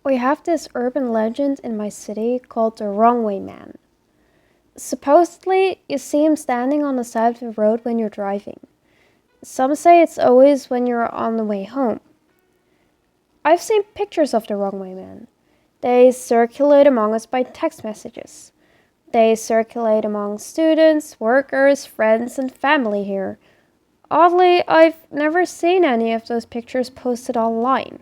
We have this urban legend in my city called the Wrong Way Man. Supposedly, you see him standing on the side of the road when you're driving. Some say it's always when you're on the way home. I've seen pictures of the Wrong Way Man. They circulate among us by text messages. They circulate among students, workers, friends, and family here. Oddly, I've never seen any of those pictures posted online.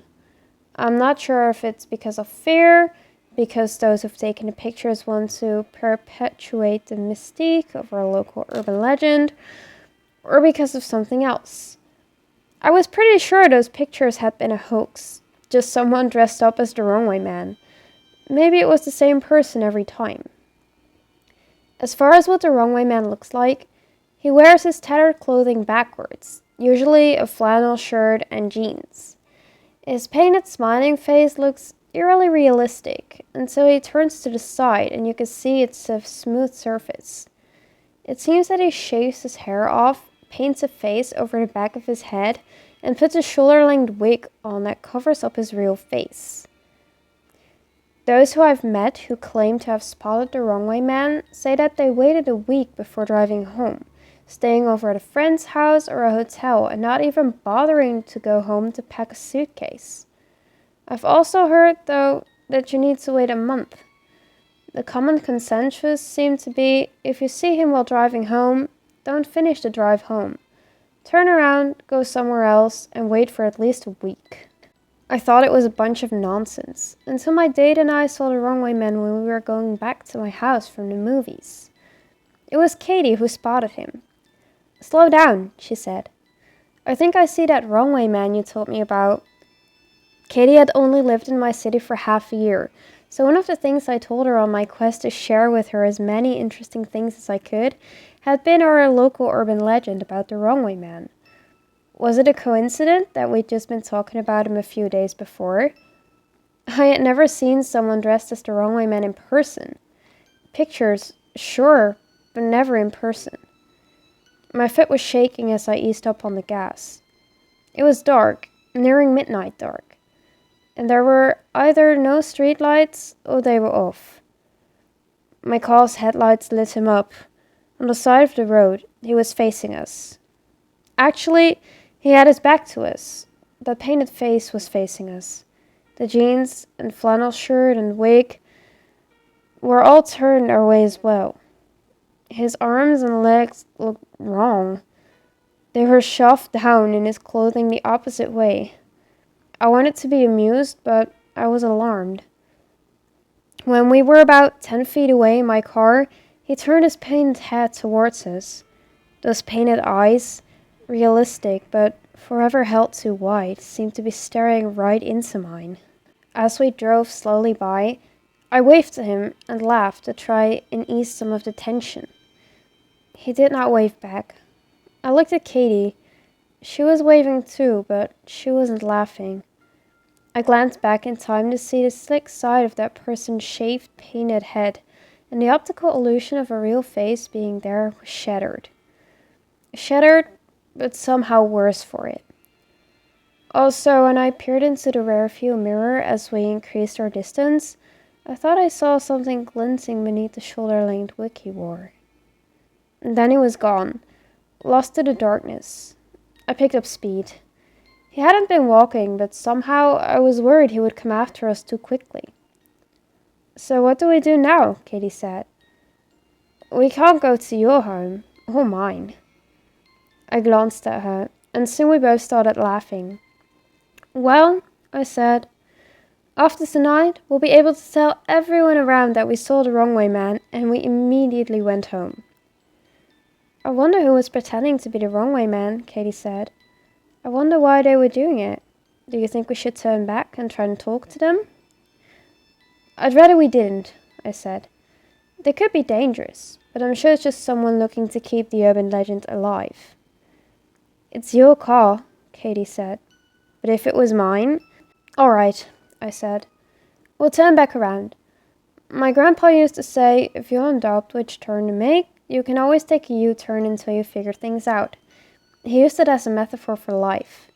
I'm not sure if it's because of fear, because those who've taken the pictures want to perpetuate the mystique of our local urban legend, or because of something else. I was pretty sure those pictures had been a hoax, just someone dressed up as the Wrong Way Man. Maybe it was the same person every time. As far as what the Wrong Way Man looks like, he wears his tattered clothing backwards, usually a flannel shirt and jeans. His painted smiling face looks eerily realistic until he turns to the side and you can see it's a smooth surface. It seems that he shaves his hair off, paints a face over the back of his head, and puts a shoulder-length wig on that covers up his real face. Those who I've met who claim to have spotted the Wrong Way Man say that they waited a week before driving home, staying over at a friend's house or a hotel and not even bothering to go home to pack a suitcase. I've also heard, though, that you need to wait a month. The common consensus seemed to be, if you see him while driving home, don't finish the drive home. Turn around, go somewhere else, and wait for at least a week. I thought it was a bunch of nonsense, until my date and I saw the Wrong Way Man when we were going back to my house from the movies. It was Katie who spotted him. "Slow down," she said. "I think I see that Wrong Way Man you told me about." Katie had only lived in my city for half a year, so one of the things I told her on my quest to share with her as many interesting things as I could had been our local urban legend about the Wrong Way Man. Was it a coincidence that we'd just been talking about him a few days before? I had never seen someone dressed as the Wrong Way Man in person. Pictures, sure, but never in person. My foot was shaking as I eased up on the gas. It was dark, nearing midnight dark, and there were either no streetlights or they were off. My car's headlights lit him up. On the side of the road, he was facing us. Actually, he had his back to us. The painted face was facing us. The jeans and flannel shirt and wig were all turned our way as well. His arms and legs looked wrong. They were shoved down in his clothing the opposite way. I wanted to be amused, but I was alarmed. When we were about 10 feet away in my car, he turned his painted head towards us. Those painted eyes, realistic but forever held too wide, seemed to be staring right into mine. As we drove slowly by, I waved to him and laughed to try and ease some of the tension. He did not wave back. I looked at Katie. She was waving too, but she wasn't laughing. I glanced back in time to see the slick side of that person's shaved, painted head, and the optical illusion of a real face being there was shattered. Shattered, but somehow worse for it. Also, when I peered into the rearview mirror as we increased our distance, I thought I saw something glinting beneath the shoulder-length wig he wore. And then he was gone, lost to the darkness. I picked up speed. He hadn't been walking, but somehow I was worried he would come after us too quickly. "So what do we do now?" Katie said. "We can't go to your home, or mine." I glanced at her, and soon we both started laughing. "Well," I said, "after tonight, we'll be able to tell everyone around that we saw the Wrong Way Man, and we immediately went home." "I wonder who was pretending to be the Wrong Way Man," Katie said. "I wonder why they were doing it. Do you think we should turn back and try and talk to them?" "I'd rather we didn't," I said. "They could be dangerous, but I'm sure it's just someone looking to keep the urban legend alive." "It's your car," Katie said. "But if it was mine—" "All right," I said. "We'll turn back around. My grandpa used to say, if you're in doubt which turn to make, you can always take a U-turn until you figure things out. He used it as a metaphor for life.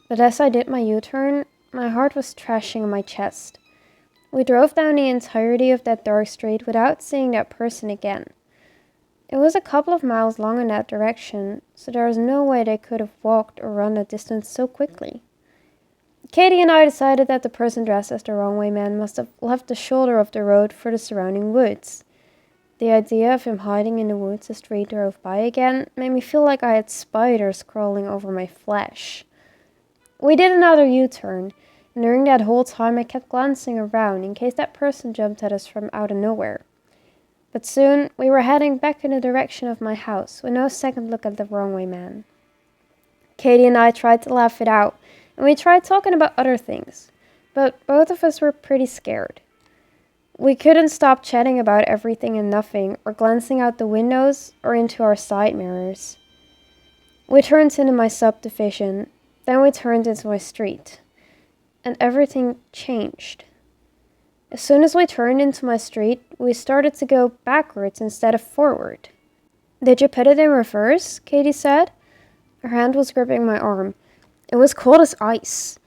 But as I did my U-turn, My heart was thrashing in my chest. We drove down the entirety of that dark street without seeing that person again. It was a couple of miles long in that direction, so there was no way they could have walked or run that distance so quickly. Katie and I decided that the person dressed as the wrong way man must have left the shoulder of the road for the surrounding woods. The idea of him hiding in the woods as we drove by again made me feel like I had spiders crawling over my flesh. We did another U-turn, and during that whole time I kept glancing around in case that person jumped at us from out of nowhere. But soon we were heading back in the direction of my house with no second look at the wrong way man. Katie and I tried to laugh it out, and we tried talking about other things, but both of us were pretty scared. We couldn't stop chatting about everything and nothing, or glancing out the windows or into our side mirrors. We turned into my subdivision, then we turned into my street, and everything changed. As soon as we turned into my street, we started to go backwards instead of forward. "Did you put it in reverse?" Katie said. Her hand was gripping my arm. It was cold as ice.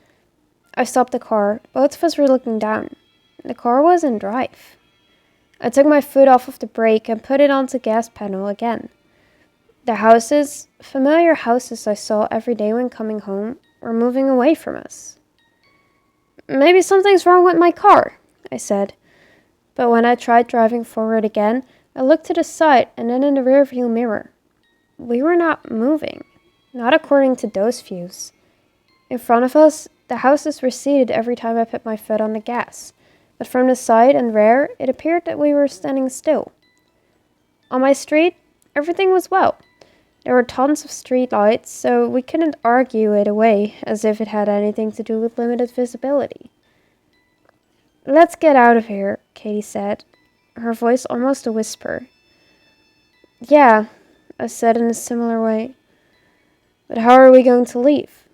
I stopped the car. Both of us were looking down. The car was in drive. I took my foot off of the brake and put it onto the gas pedal again. The houses, familiar houses I saw every day when coming home, were moving away from us. "Maybe something's wrong with my car," I said. But when I tried driving forward again, I looked to the side and then in the rearview mirror. We were not moving, not according to those views. In front of us, the houses receded every time I put my foot on the gas, but from the side and rear, it appeared that we were standing still. On my street, everything was well. There were tons of street lights, so we couldn't argue it away as if it had anything to do with limited visibility. "Let's get out of here," Katie said, her voice almost a whisper. "Yeah," I said in a similar way. "But how are we going to leave?"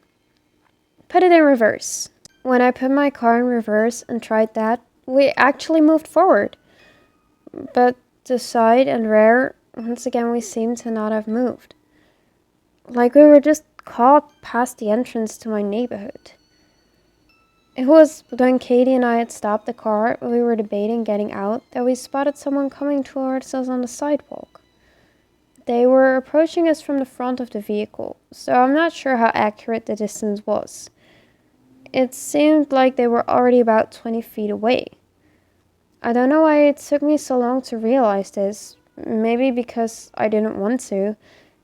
"Put it in reverse." When I put my car in reverse and tried that, we actually moved forward. But the side and rear, once again we seemed to not have moved. Like we were just caught past the entrance to my neighborhood. It was when Katie and I had stopped the car and we were debating getting out that we spotted someone coming towards us on the sidewalk. They were approaching us from the front of the vehicle, so I'm not sure how accurate the distance was. It seemed like they were already about 20 feet away. I don't know why it took me so long to realize this, maybe because I didn't want to,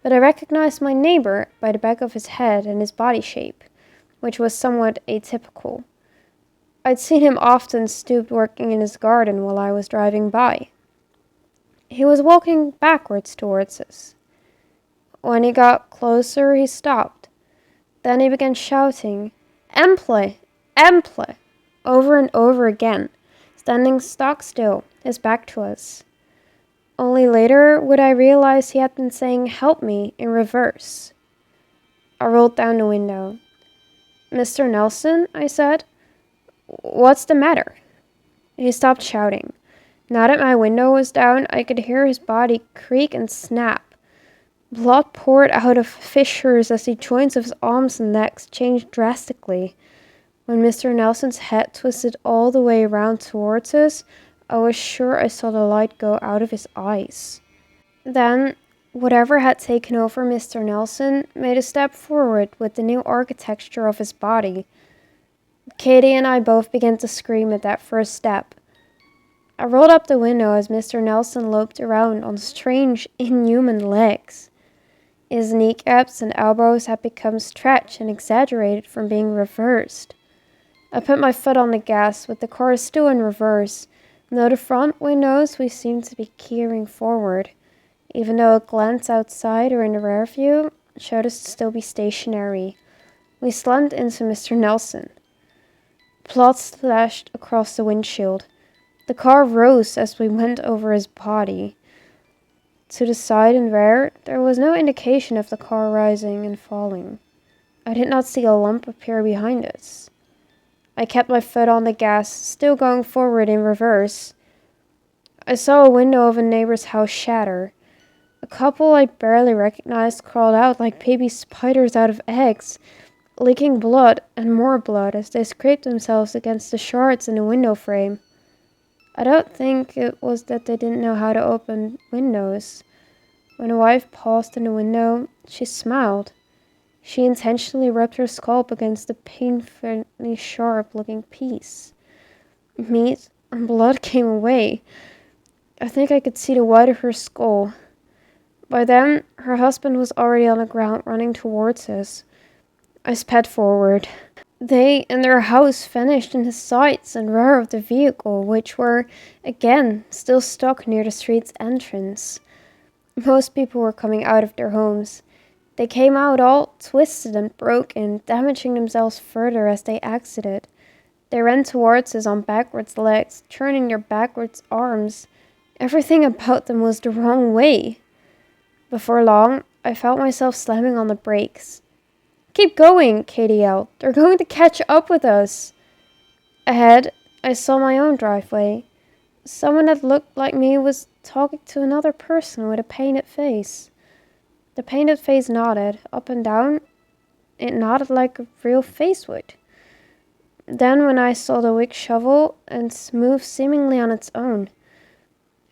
but I recognized my neighbor by the back of his head and his body shape, which was somewhat atypical. I'd seen him often stooped working in his garden while I was driving by. He was walking backwards towards us. When he got closer, he stopped. Then he began shouting, "Emple! Emple!" over and over again, standing stock still, his back to us. Only later would I realize he had been saying "help me" in reverse. I rolled down the window. "Mr. Nelson," I said, "what's the matter?" He stopped shouting. Now that my window was down, I could hear his body creak and snap. Blood poured out of fissures as the joints of his arms and legs changed drastically. When Mr. Nelson's head twisted all the way around towards us, I was sure I saw the light go out of his eyes. Then, whatever had taken over Mr. Nelson made a step forward with the new architecture of his body. Katie and I both began to scream at that first step. I rolled up the window as Mr. Nelson loped around on strange, inhuman legs. His kneecaps and elbows had become stretched and exaggerated from being reversed. I put my foot on the gas with the car still in reverse, and though the front windows we seemed to be peering forward, even though a glance outside or in the rear view showed us to still be stationary. We slammed into Mr. Nelson. Blood splashed across the windshield. The car rose as we went over his body. To the side and rear, there was no indication of the car rising and falling. I did not see a lump appear behind us. I kept my foot on the gas, still going forward in reverse. I saw a window of a neighbor's house shatter. A couple I barely recognized crawled out like baby spiders out of eggs, leaking blood and more blood as they scraped themselves against the shards in the window frame. I don't think it was that they didn't know how to open windows. When the wife paused in the window, she smiled. She intentionally rubbed her scalp against the painfully sharp-looking piece. Meat and blood came away. I think I could see the white of her skull. By then, her husband was already on the ground running towards us. I sped forward. They and their house vanished in the sides and rear of the vehicle, which were, again, still stuck near the street's entrance. Most people were coming out of their homes. They came out all twisted and broken, damaging themselves further as they exited. They ran towards us on backwards legs, turning their backwards arms. Everything about them was the wrong way. Before long, I felt myself slamming on the brakes. "Keep going," Katie yelled. "They're going to catch up with us." Ahead, I saw my own driveway. Someone that looked like me was talking to another person with a painted face. The painted face nodded, up and down. It nodded like a real face would. Then when I saw the wig shovel and move seemingly on its own,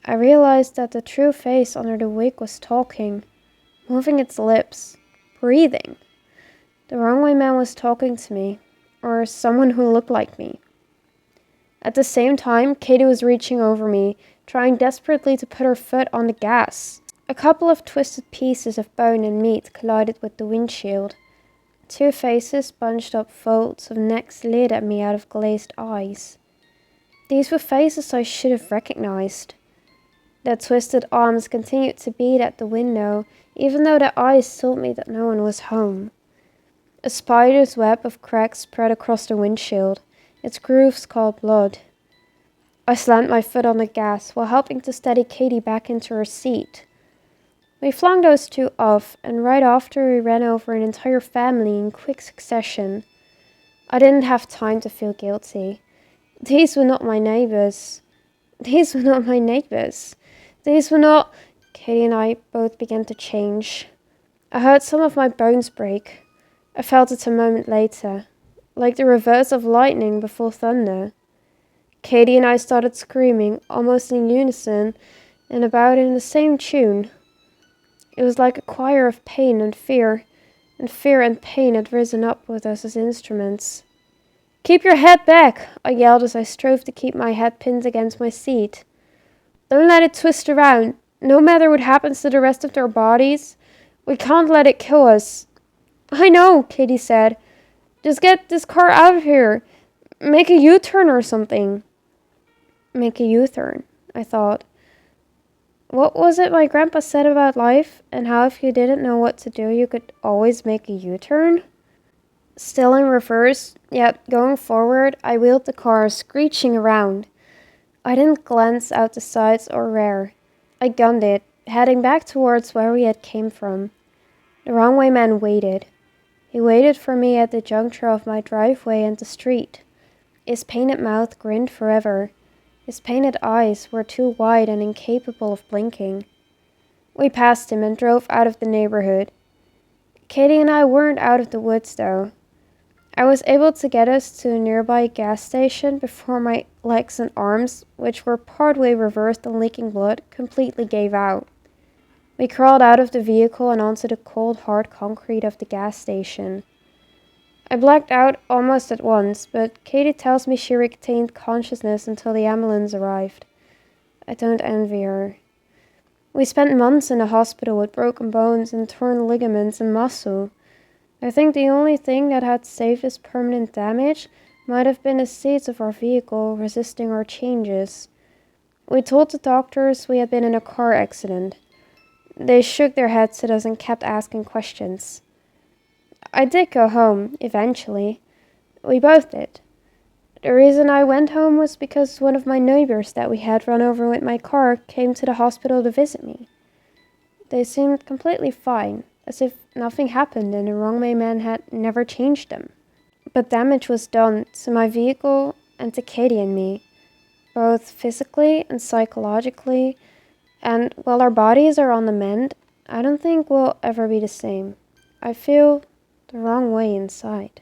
I realized that the true face under the wig was talking, moving its lips, breathing. The wrong-way man was talking to me, or someone who looked like me. At the same time, Katie was reaching over me, trying desperately to put her foot on the gas. A couple of twisted pieces of bone and meat collided with the windshield. Two faces bunched up folds of necks leered at me out of glazed eyes. These were faces I should have recognized. Their twisted arms continued to beat at the window, even though their eyes told me that no one was home. A spider's web of cracks spread across the windshield, its grooves called blood. I slammed my foot on the gas while helping to steady Katie back into her seat. We flung those two off, and right after we ran over an entire family in quick succession. I didn't have time to feel guilty. These were not my neighbors. These were not my neighbors. These were not... Katie and I both began to change. I heard some of my bones break. I felt it a moment later, like the reverse of lightning before thunder. Katie and I started screaming, almost in unison, and about in the same tune. It was like a choir of pain and fear and pain had risen up with us as instruments. "Keep your head back," I yelled as I strove to keep my head pinned against my seat. "Don't let it twist around. No matter what happens to the rest of their bodies, we can't let it kill us." "I know," Katie said. "Just get this car out of here. Make a U-turn or something." Make a U-turn, I thought. What was it my grandpa said about life, and how if you didn't know what to do, you could always make a U-turn? Still in reverse, yet going forward, I wheeled the car, screeching around. I didn't glance out the sides or rear. I gunned it, heading back towards where we had came from. The wrong-way man waited. He waited for me at the juncture of my driveway and the street. His painted mouth grinned forever. His painted eyes were too wide and incapable of blinking. We passed him and drove out of the neighborhood. Katie and I weren't out of the woods, though. I was able to get us to a nearby gas station before my legs and arms, which were partway reversed and leaking blood, completely gave out. We crawled out of the vehicle and onto the cold, hard concrete of the gas station. I blacked out almost at once, but Katie tells me she retained consciousness until the ambulance arrived. I don't envy her. We spent months in the hospital with broken bones and torn ligaments and muscle. I think the only thing that had saved us permanent damage might have been the seats of our vehicle resisting our changes. We told the doctors we had been in a car accident. They shook their heads at us and kept asking questions. I did go home, eventually. We both did. The reason I went home was because one of my neighbors that we had run over with my car came to the hospital to visit me. They seemed completely fine, as if nothing happened and the wrong-way man had never changed them. But damage was done to my vehicle and to Katie and me, both physically and psychologically, and while our bodies are on the mend, I don't think we'll ever be the same. I feel the wrong way inside.